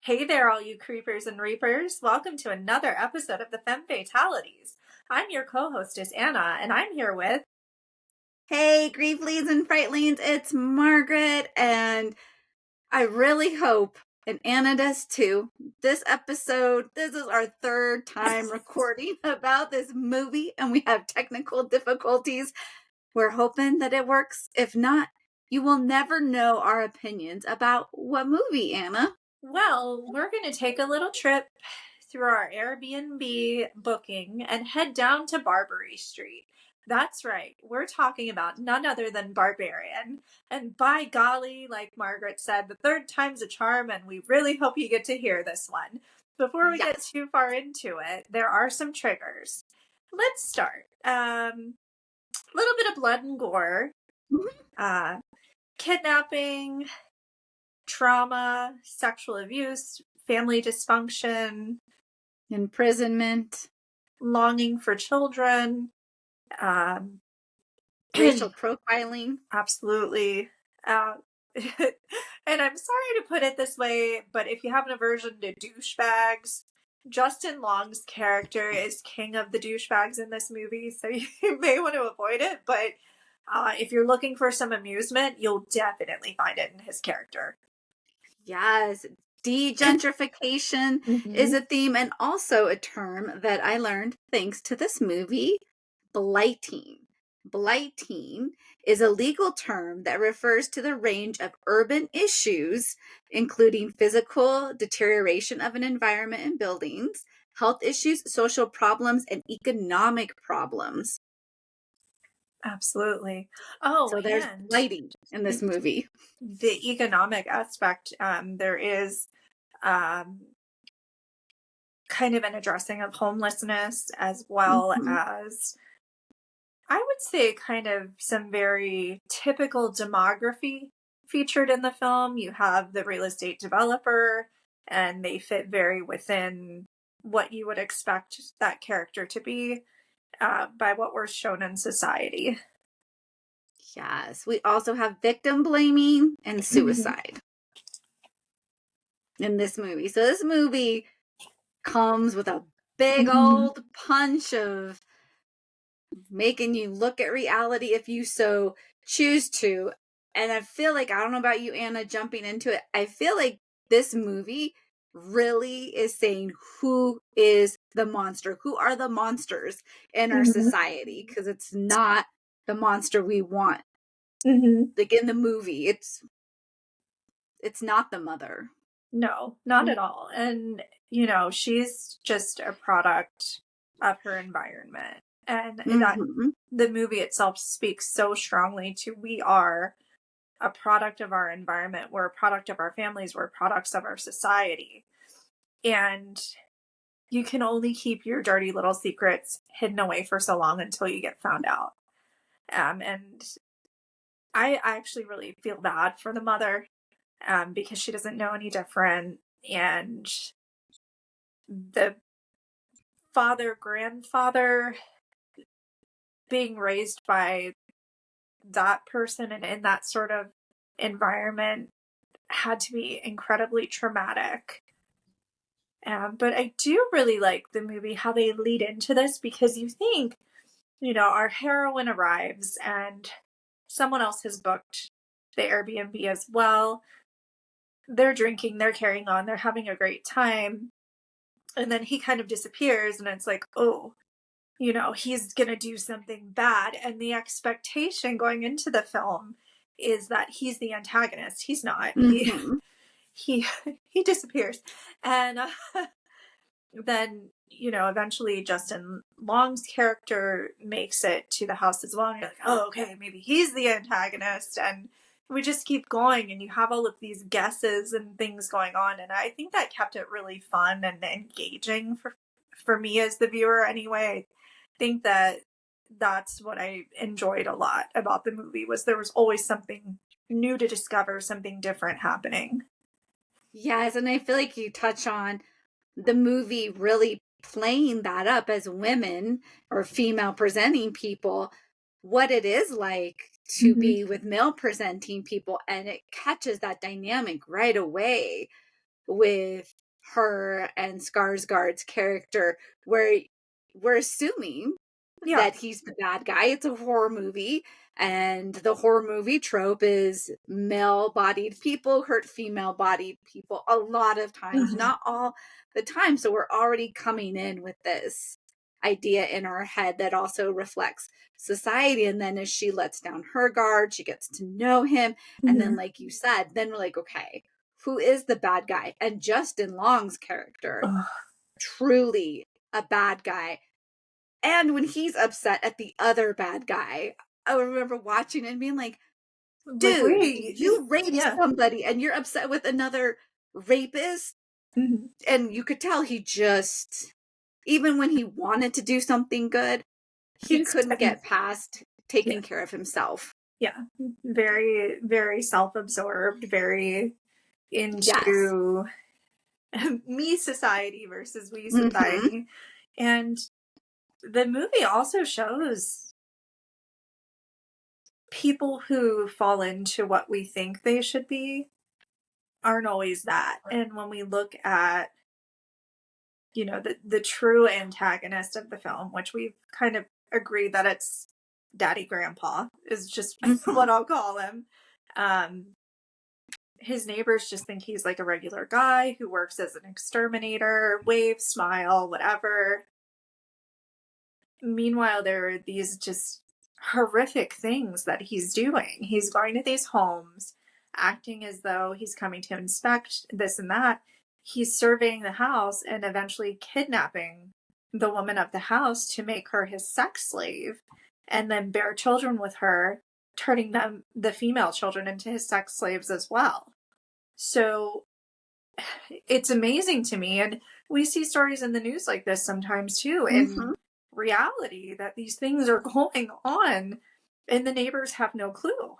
Hey there, all you creepers and reapers. Welcome to another episode of the Femme Fatalities. I'm your co-hostess, Anna, and I'm here with... Hey, Grieflies and Frightlings, it's Margaret, and I really hope, and Anna does too, this is our third time recording about this movie, and we have technical difficulties. We're hoping that it works. If not, you will never know our opinions about what movie, Anna. Well, we're going to take a little trip through our Airbnb booking and head down to Barbary Street. That's right, we're talking about none other than Barbarian. And by golly, like Margaret said, the third time's a charm, and we really hope you get to hear this one. Before we get Yes. too far into it, there are some triggers. Let's start. A little bit of blood and gore, kidnapping, trauma, sexual abuse, family dysfunction, Imprisonment, longing for children, racial profiling. absolutely. Uh, and I'm sorry to put it this way, but if you have an aversion to douchebags, Justin Long's character is king of the douchebags in this movie, so you may want to avoid it, but if you're looking for some amusement, you'll definitely find it in his character. Yes, de-gentrification is a theme and also a term that I learned thanks to this movie, blighting. Blighting is a legal term that refers to the range of urban issues, including physical deterioration of an environment and buildings, health issues, social problems, and economic problems. Absolutely. Oh, So there's and blighting in this movie. the economic aspect, there is um, kind of an addressing of homelessness, as well Mhm. as, I would say, kind of some very typical demography featured in the film. You have the real estate developer, and they fit very within what you would expect that character to be by what we're shown in society. Yes, we also have victim blaming and suicide in this movie. So this movie comes with a big old punch of making you look at reality if you so choose to. And I feel like, I don't know about you, Anna, jumping into it, I feel like this movie really is saying who is the monster, who are the monsters in our society, because it's not the monster we want. Like in the movie, it's not the mother. No, not at all. And, she's just a product of her environment. And that Mm-hmm. the movie itself speaks so strongly to, we are a product of our environment, we're a product of our families, we're products of our society. And you can only keep your dirty little secrets hidden away for so long until you get found out. And I actually really feel bad for the mother, because she doesn't know any different. And the father, grandfather, being raised by that person and in that sort of environment had to be incredibly traumatic. But I do really like the movie, how they lead into this, because you think, our heroine arrives and someone else has booked the Airbnb as well. They're drinking, they're carrying on, they're having a great time. And then he kind of disappears, and it's like, oh, he's going to do something bad. And the expectation going into the film is that he's the antagonist. He's not. Mm-hmm. He he disappears. And then, eventually Justin Long's character makes it to the house as well. And you're like, oh, okay, maybe he's the antagonist. And we just keep going, and you have all of these guesses and things going on. And I think that kept it really fun and engaging for me as the viewer anyway. I think that that's what I enjoyed a lot about the movie, was there was always something new to discover, something different happening. Yes, and I feel like you touch on the movie really playing that up as women or female presenting people, what it is like to be with male presenting people, and it catches that dynamic right away. with her and Skarsgård's character, where we're assuming that he's the bad guy. It's a horror movie, and the horror movie trope is male-bodied people hurt female-bodied people a lot of times, not all the time. So we're already coming in with this idea in our head that also reflects society. And then as she lets down her guard, she gets to know him. And then, like you said, then we're like, okay, who is the bad guy? And Justin Long's character, truly a bad guy. And when he's upset at the other bad guy, I remember watching and being like, dude, you raped somebody and you're upset with another rapist. And you could tell he just, even when he wanted to do something good, he couldn't get past taking care of himself. Yeah. Very, very self-absorbed, very into me society versus we society. And the movie also shows people who fall into what we think they should be aren't always that. And when we look at, you know, the true antagonist of the film, which we've kind of agreed that it's Daddy Grandpa is just what I'll call him. His neighbors just think he's like a regular guy who works as an exterminator, wave, smile, whatever. Meanwhile, there are these just horrific things that he's doing. He's going to these homes, acting as though he's coming to inspect this and that. He's surveying the house and eventually kidnapping the woman of the house to make her his sex slave and then bear children with her, turning them, the female children, into his sex slaves as well. So it's amazing to me. And we see stories in the news like this sometimes too, in reality, that these things are going on and the neighbors have no clue.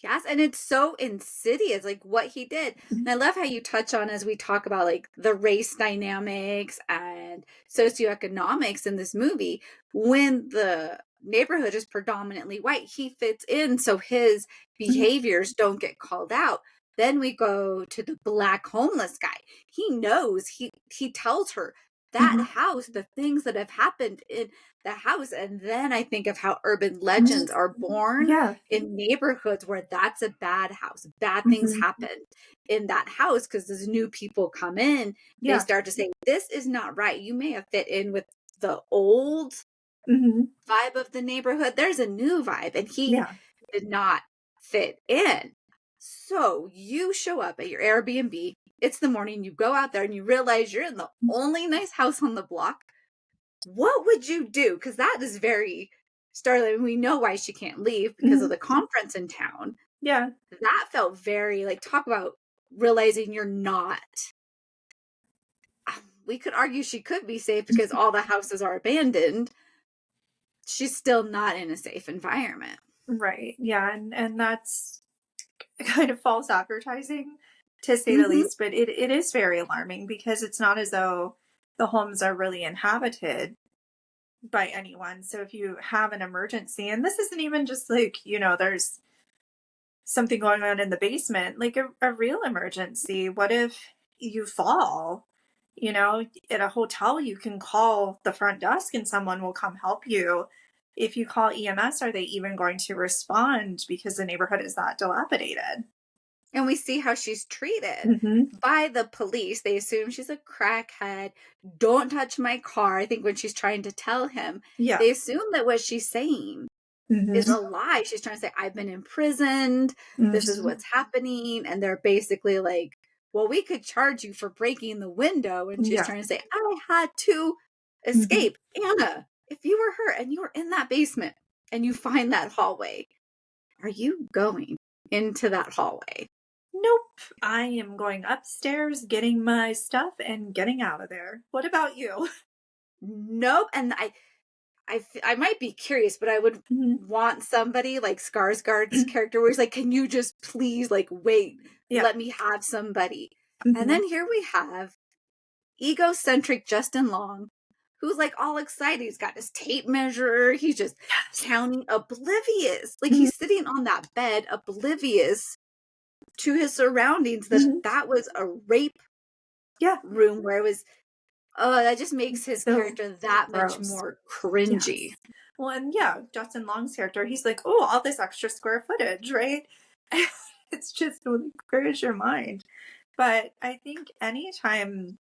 Yes, and it's so insidious, like what he did. And I love how you touch on, as we talk about like the race dynamics and socioeconomics in this movie, when the neighborhood is predominantly white, he fits in so his behaviors don't get called out. Then we go to the black homeless guy. He knows, he tells her that house, the things that have happened in the house. And then I think of how urban legends are born in neighborhoods where that's a bad house. Bad things happen in that house because as new people come in, they start to say, this is not right. You may have fit in with the old vibe of the neighborhood. There's a new vibe, and he did not fit in. So you show up at your Airbnb. It's the morning. You go out there and you realize you're in the only nice house on the block. What would you do? Because that is very startling. We know why she can't leave because of the conference in town. Yeah. That felt very, like, talk about realizing you're not. We could argue she could be safe because all the houses are abandoned. She's still not in a safe environment. Right. Yeah. And that's kind of false advertising, to say the least, but it is very alarming because it's not as though the homes are really inhabited by anyone. So if you have an emergency, and this isn't even just like, you know, there's something going on in the basement, like a real emergency. What if you fall? You know, at a hotel, you can call the front desk and someone will come help you. If you call EMS, are they even going to respond because the neighborhood is that dilapidated? And we see how she's treated by the police. They assume she's a crackhead. Don't touch my car. I think when she's trying to tell him, they assume that what she's saying is a lie. She's trying to say, I've been imprisoned. This is what's happening. And they're basically like, well, we could charge you for breaking the window. And she's trying to say, I had to escape. Anna, if you were her and you were in that basement and you find that hallway, are you going into that hallway? Nope. I am going upstairs, getting my stuff and getting out of there. What about you? Nope. And I might be curious, but I would want somebody like Skarsgård's character where he's like, can you just please like wait, let me have somebody. And then here we have egocentric Justin Long, who's like all excited. He's got his tape measure. He's just counting, oblivious. Like he's sitting on that bed, oblivious to his surroundings that that was a rape room where it was, that just makes his character that much more cringy. Yes. Well, and Justin Long's character, he's like, oh, all this extra square footage, right? It's just like, where is your mind? But I think anytime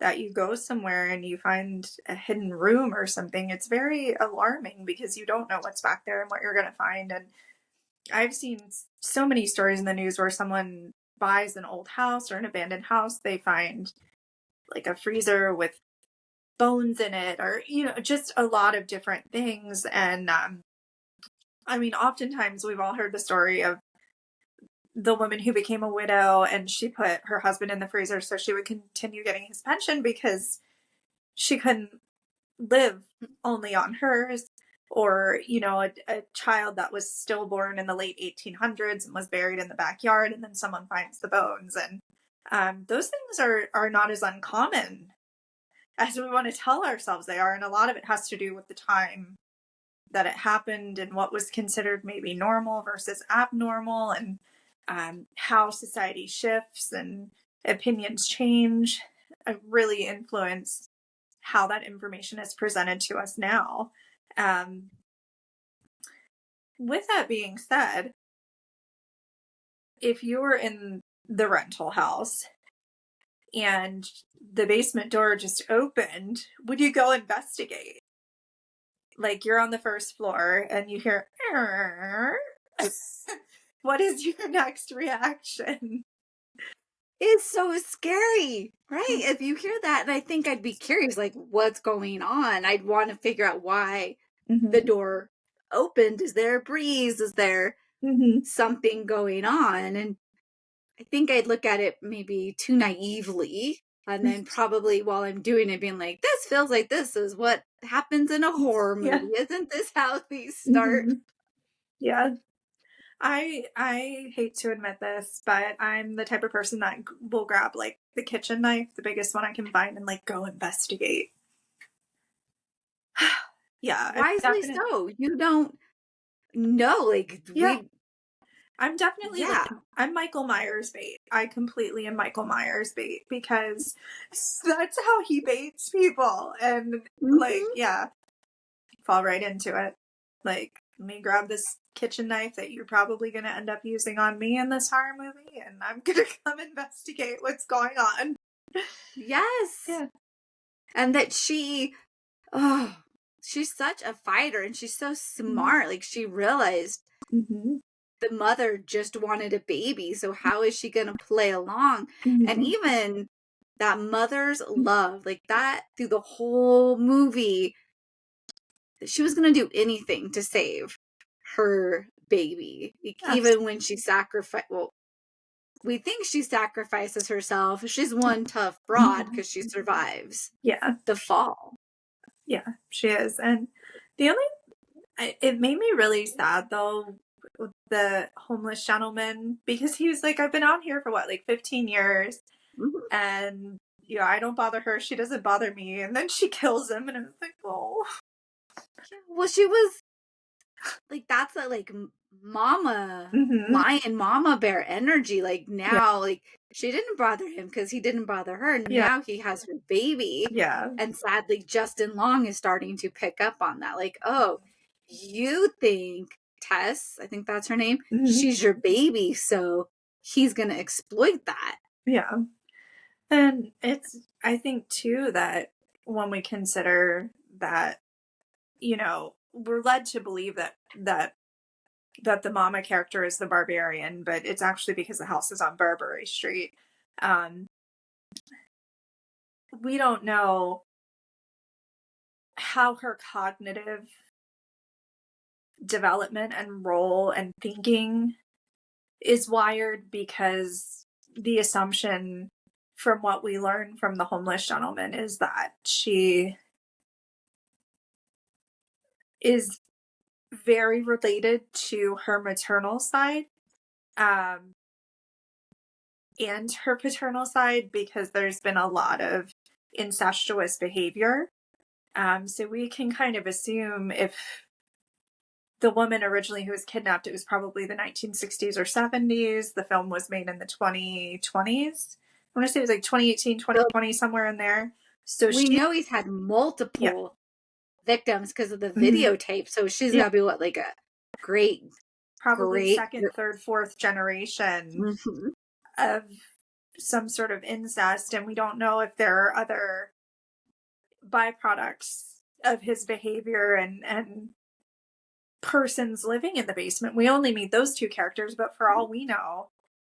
that you go somewhere and you find a hidden room or something, it's very alarming because you don't know what's back there and what you're going to find. And I've seen so many stories in the news where someone buys an old house or an abandoned house, they find like a freezer with bones in it, or just a lot of different things. And I mean, oftentimes we've all heard the story of the woman who became a widow and she put her husband in the freezer so she would continue getting his pension because she couldn't live only on hers. Or a child that was stillborn in the late 1800s and was buried in the backyard, and then someone finds the bones. And those things are not as uncommon as we want to tell ourselves they are. And a lot of it has to do with the time that it happened and what was considered maybe normal versus abnormal, and how society shifts and opinions change really influence how that information is presented to us now. With that being said, if you were in the rental house and the basement door just opened, would you go investigate? Like, you're on the first floor and you hear, what is your next reaction? It's so scary, right? If you hear that, and I think I'd be curious, like, what's going on? I'd want to figure out why the door opened. Is there a breeze? Is there something going on? And I think I'd look at it maybe too naively, and then probably while I'm doing it being like, this feels like this is what happens in a horror movie. Isn't this how these start? Yeah. I hate to admit this, but I'm the type of person that will grab like the kitchen knife, the biggest one I can find, and like go investigate. Wisely so. You don't know, like, I'm definitely like, I'm Michael Myers bait. I completely am Michael Myers bait because that's how he baits people. And like, fall right into it. Like, let me grab this kitchen knife that you're probably going to end up using on me in this horror movie, and I'm going to come investigate what's going on. Yes. Yeah. And that she's such a fighter, and she's so smart. Like, she realized the mother just wanted a baby, so how is she going to play along? And even that mother's love, like that through the whole movie, she was going to do anything to save her baby. Like, even when she sacrificed, we think she sacrifices herself. She's one tough broad because she survives the fall. Yeah, she is. And it made me really sad though, with the homeless gentleman, because he was like, I've been out here for what, like 15 years. And I don't bother her. She doesn't bother me. And then she kills him. And I was like, oh. Yeah, well, she was like, that's a like mama lion, mama bear energy. Like, now, like, she didn't bother him because he didn't bother her. And now he has her baby. And sadly, Justin Long is starting to pick up on that. Like, oh, you think Tess, I think that's her name, she's your baby, so he's going to exploit that. Yeah. And I think too that when we consider that, we're led to believe that the mama character is the Barbarian, but it's actually because the house is on Barbary Street. We don't know how her cognitive development and role and thinking is wired, because the assumption from what we learn from the homeless gentleman is that she is very related to her maternal side and her paternal side, because there's been a lot of incestuous behavior. So we can kind of assume if the woman originally who was kidnapped, it was probably the 1960s or 70s. The film was made in the 2020s. I want to say it was like 2018, 2020, somewhere in there. So we she, know he's had yeah, multiple victims because of the mhm, videotape. So she's yeah, got to be what, like a great, probably great. second, third, fourth generation Mm-hmm. of some sort of incest. And we don't know if there are other byproducts of his behavior and persons living in the basement. We only meet those two characters, but for all we know,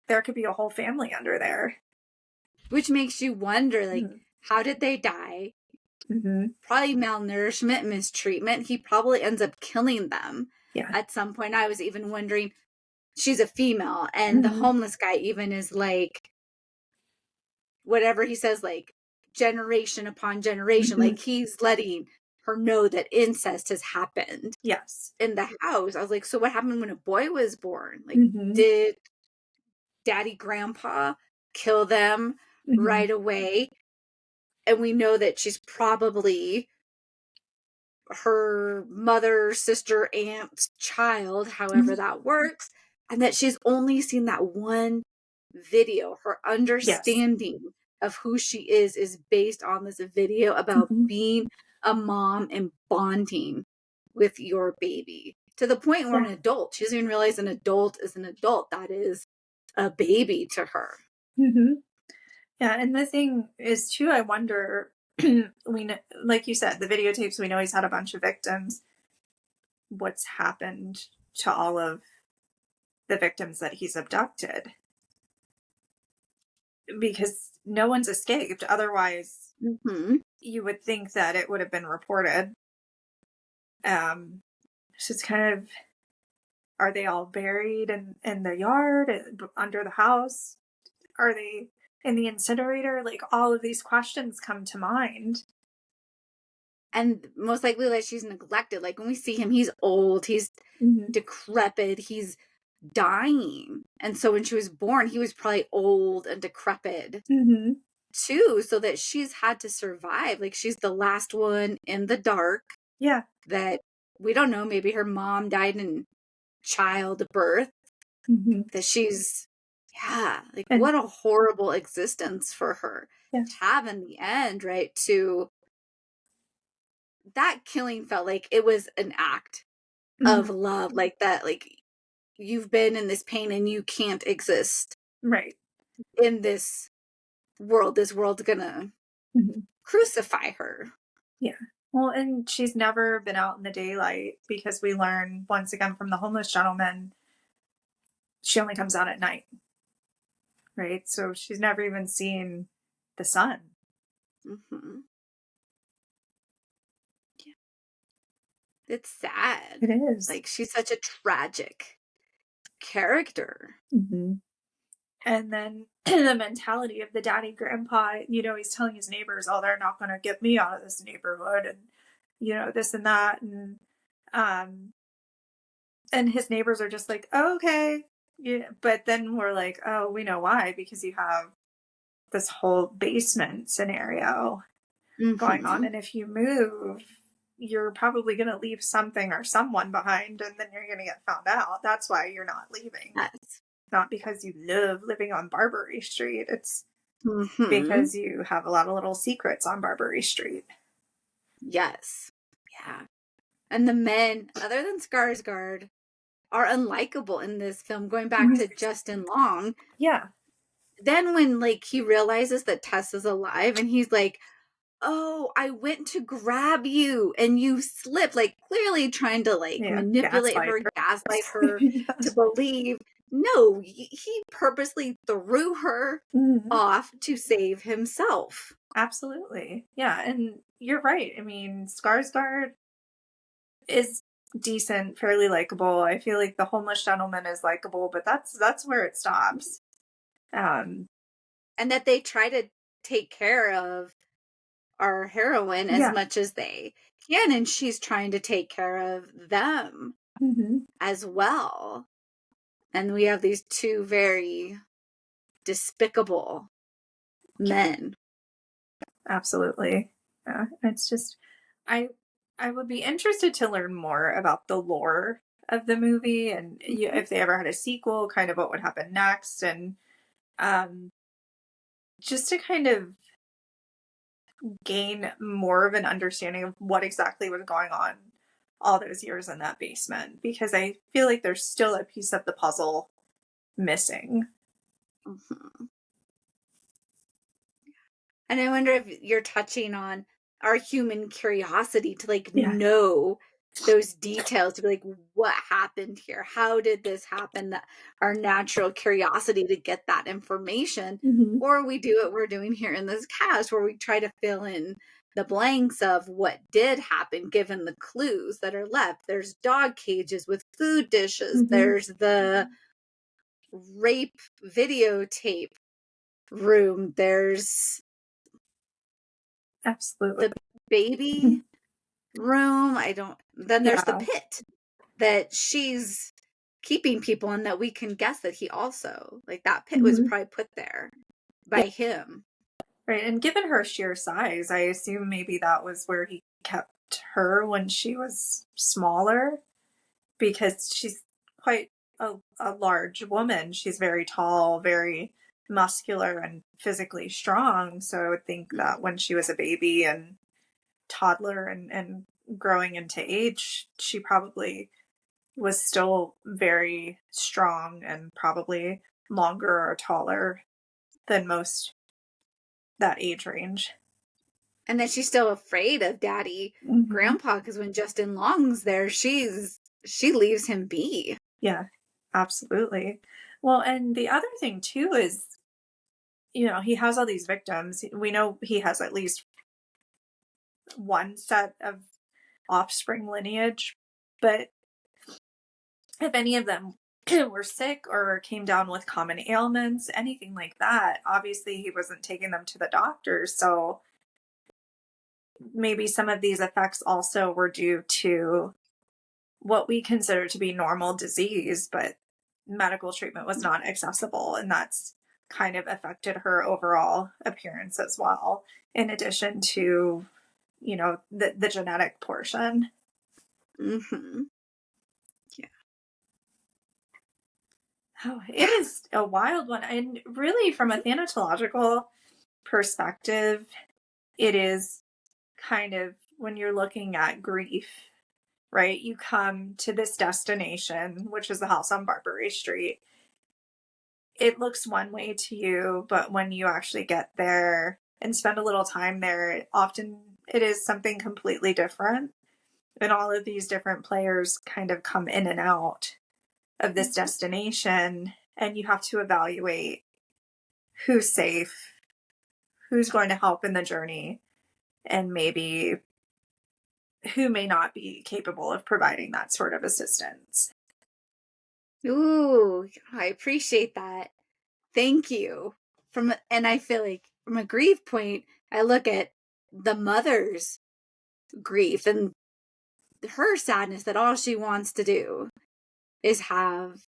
there could be a whole family under there. Which makes you wonder, like, Mm-hmm. how did they die? Mm-hmm. Probably malnourishment, mistreatment. He probably ends up killing them. Yeah. At some point, I was even wondering, she's a female, and the Mm-hmm. homeless guy even is like, whatever he says, like, generation upon generation, Mm-hmm. like he's letting her know that incest has happened Yes. in the house. I was like, so what happened when a boy was born? Like, Mm-hmm. did daddy grandpa kill them Mm-hmm. right away? And we know that she's probably her mother, sister, aunt's child, however that works, and that she's only seen that one video. Her Yes. understanding of who she is based on this video about Mm-hmm. being a mom and bonding with your baby to the point where Yeah. an adult, she doesn't even realize an adult is an adult. That is a baby to her. Mm-hmm. Yeah. And the thing is, too, I wonder, we know, like you said, the videotapes, we know he's had a bunch of victims. What's happened to all of the victims that he's abducted? Because no one's escaped. Otherwise, Mm-hmm. you would think that it would have been reported. So it's kind of, are they all buried in the yard, under the house? Are they in the incinerator? Like, all of these questions come to mind. And most likely that she's neglected. Like when we see him, he's old, he's Mm-hmm. decrepit, he's dying. And so when she was born, he was probably old and decrepit Mm-hmm. too, so that she's had to survive. Like she's the last one in the dark Yeah. that we don't know. Maybe her mom died in childbirth, Mm-hmm. that she's, yeah, like And what a horrible existence for her yeah. to have in the end, right? To that killing felt like it was an act Mm-hmm. of love, like that, like you've been in this pain and you can't exist Right. in this world. This world's gonna Mm-hmm. crucify her. Yeah. Well, and she's never been out in the daylight because we learn once again from the homeless gentleman, she only comes out at night. Right. So she's never even seen the sun. Mm-hmm. Yeah. It's sad. It is. Like she's such a tragic character. Mm-hmm. And then the mentality of the daddy grandpa, he's telling his neighbors, oh, they're not going to get me out of this neighborhood, and, this and that. Um, and his neighbors are just like, oh, okay. Yeah. But then we're like, oh, we know why, because you have this whole basement scenario going on. Mm-hmm. And if you move, you're probably going to leave something or someone behind, and then you're going to get found out. That's why you're not leaving. Yes. Not because you love living on Barbary Street. It's Mm-hmm. because you have a lot of little secrets on Barbary Street. Yes. Yeah. And the men, other than Skarsgård, are unlikable in this film, going back to Justin Long. Yeah. Then when like he realizes that Tess is alive and he's like, oh, I went to grab you and you slipped, like clearly trying to like manipulate her, gaslight her Yeah. to believe. No, he purposely threw her off to save himself. Absolutely. Yeah. And you're right. I mean, Skarsgård is decent, fairly likable. I feel like the homeless gentleman is likable, but that's where it stops. And that they try to take care of our heroine as much as they can, and she's trying to take care of them as well. And we have these two very despicable men. Absolutely. Yeah. It's just, I would be interested to learn more about the lore of the movie, and if they ever had a sequel, kind of what would happen next, and just to kind of gain more of an understanding of what exactly was going on all those years in that basement, because I feel like there's still a piece of the puzzle missing. Mm-hmm. And I wonder if you're touching on our human curiosity to like know those details, to be like, what happened here? How did this happen? That our natural curiosity to get that information. Mm-hmm. Or we do what we're doing here in this cast, where we try to fill in the blanks of what did happen given the clues that are left. There's dog cages with food dishes. Mm-hmm. There's the rape videotape room. There's Absolutely. the baby room. Then there's the pit that she's keeping people in, that we can guess that he also, like, that pit was probably put there by him. Right. And given her sheer size, I assume maybe that was where he kept her when she was smaller, because she's quite a large woman. She's very tall, very muscular, and physically strong. So I would think that when she was a baby and toddler and growing into age, she probably was still very strong and probably longer or taller than most that age range. And then she's still afraid of daddy grandpa, because when Justin Long's there, she leaves him be. Yeah, absolutely. Well, and the other thing too is, he has all these victims. We know he has at least one set of offspring lineage, but if any of them were sick or came down with common ailments, anything like that, obviously he wasn't taking them to the doctor. So maybe some of these effects also were due to what we consider to be normal disease, but medical treatment was not accessible, and that's kind of affected her overall appearance as well, in addition to the genetic portion. Mm-hmm. Oh, it is a wild one. And really, from a thanatological perspective, it is kind of, when you're looking at grief, right? You come to this destination, which is the house on Barbary Street. It looks one way to you, but when you actually get there and spend a little time there, often it is something completely different. And all of these different players kind of come in and out of this destination, and you have to evaluate who's safe, who's going to help in the journey, and maybe who may not be capable of providing that sort of assistance. Ooh, I appreciate that. Thank you. And I feel like from a grief point, I look at the mother's grief and her sadness, that all she wants to do is have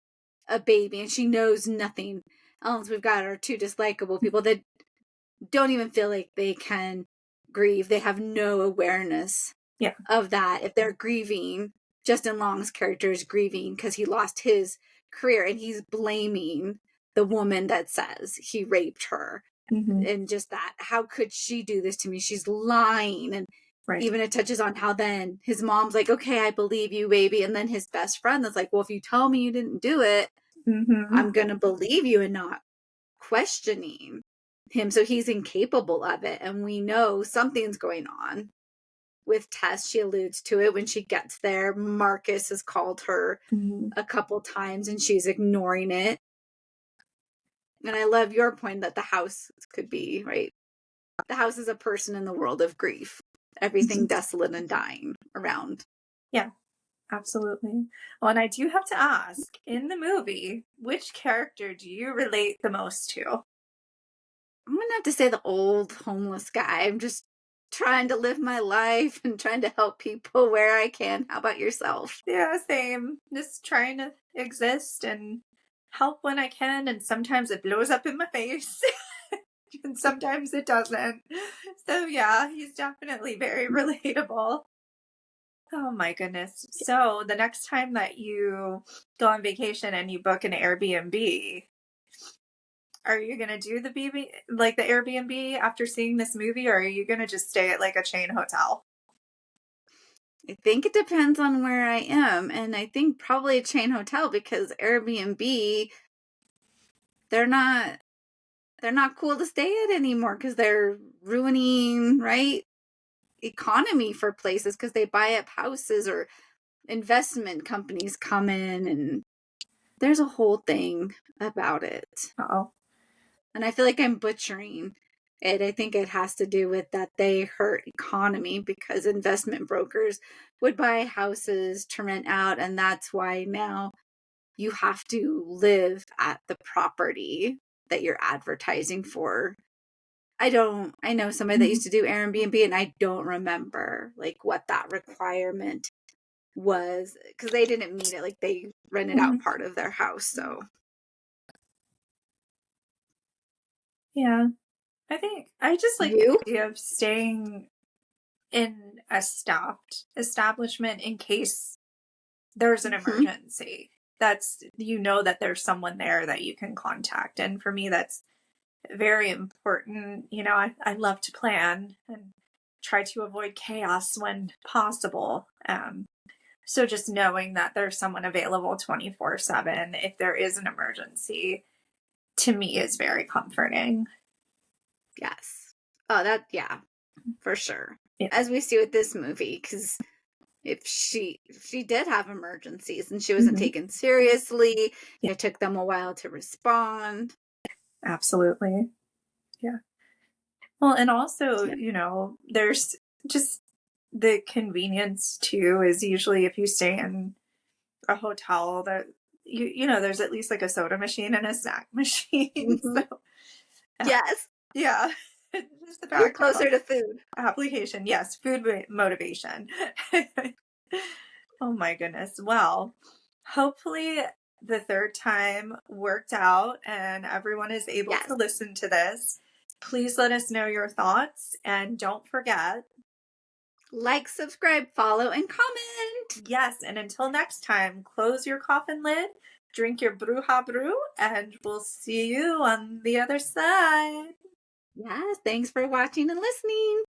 a baby, and she knows nothing else. We've got our two dislikable people that don't even feel like they can grieve. They have no awareness of that. If they're grieving, Justin Long's character is grieving because he lost his career, and he's blaming the woman that says he raped her. And just that, how could she do this to me? She's lying. And even it touches on how then his mom's like, okay, I believe you, baby. And then his best friend that's like, well, if you tell me you didn't do it, I'm going to believe you, and not questioning him. So he's incapable of it. And we know something's going on with Tess. She alludes to it when she gets there. Marcus has called her a couple times and she's ignoring it. And I love your point that the house could be, right? The house is a person in the world of grief. Everything desolate and dying around. Yeah, absolutely. Well, and I do have to ask, in the movie, which character do you relate the most to? I'm going to have to say the old homeless guy. I'm just trying to live my life and trying to help people where I can. How about yourself? Yeah, same. Just trying to exist and help when I can, and sometimes it blows up in my face. And sometimes it doesn't. So yeah, he's definitely very relatable. Oh my goodness. So the next time that you go on vacation and you book an Airbnb, are you going to do the like the Airbnb after seeing this movie, or are you going to just stay at like a chain hotel? I think it depends on where I am, and I think probably a chain hotel, because Airbnb, they're not cool to stay at anymore, because they're ruining, right, economy for places, because they buy up houses, or investment companies come in, and there's a whole thing about it. Oh. And I feel like I'm butchering it. I think it has to do with that they hurt economy, because investment brokers would buy houses to rent out, and that's why now you have to live at the property that you're advertising for. I know somebody that used to do Airbnb, and I don't remember like what that requirement was, because they didn't meet it. Like, they rented out part of their house. So Yeah. I think I just like you? the idea of staying in a stopped establishment in case there's an Mm-hmm. emergency. That's, you know, that there's someone there that you can contact. And for me, that's very important. You know, I love to plan and try to avoid chaos when possible. So just knowing that there's someone available 24/7 if there is an emergency, to me is very comforting. Yes. Oh, yeah, for sure. Yeah. As we see with this movie, because if she did have emergencies and she wasn't Mhm. taken seriously, Yeah, it took them a while to respond. absolutely. Yeah. Well, and also, Yeah. you know, there's just the convenience too is usually if you stay in a hotel that you know, there's at least like a soda machine and a snack machine. Mm-hmm. So Yes. yeah. Just the You're back closer to food. application. Yes, food motivation. Oh my goodness. Well, hopefully the third time worked out and everyone is able to Yes. listen to this. Please let us know your thoughts and don't forget. Like, subscribe, follow, and comment. Yes, and until next time, close your coffin lid, drink your bruja brew, and we'll see you on the other side. Yes. Thanks for watching and listening.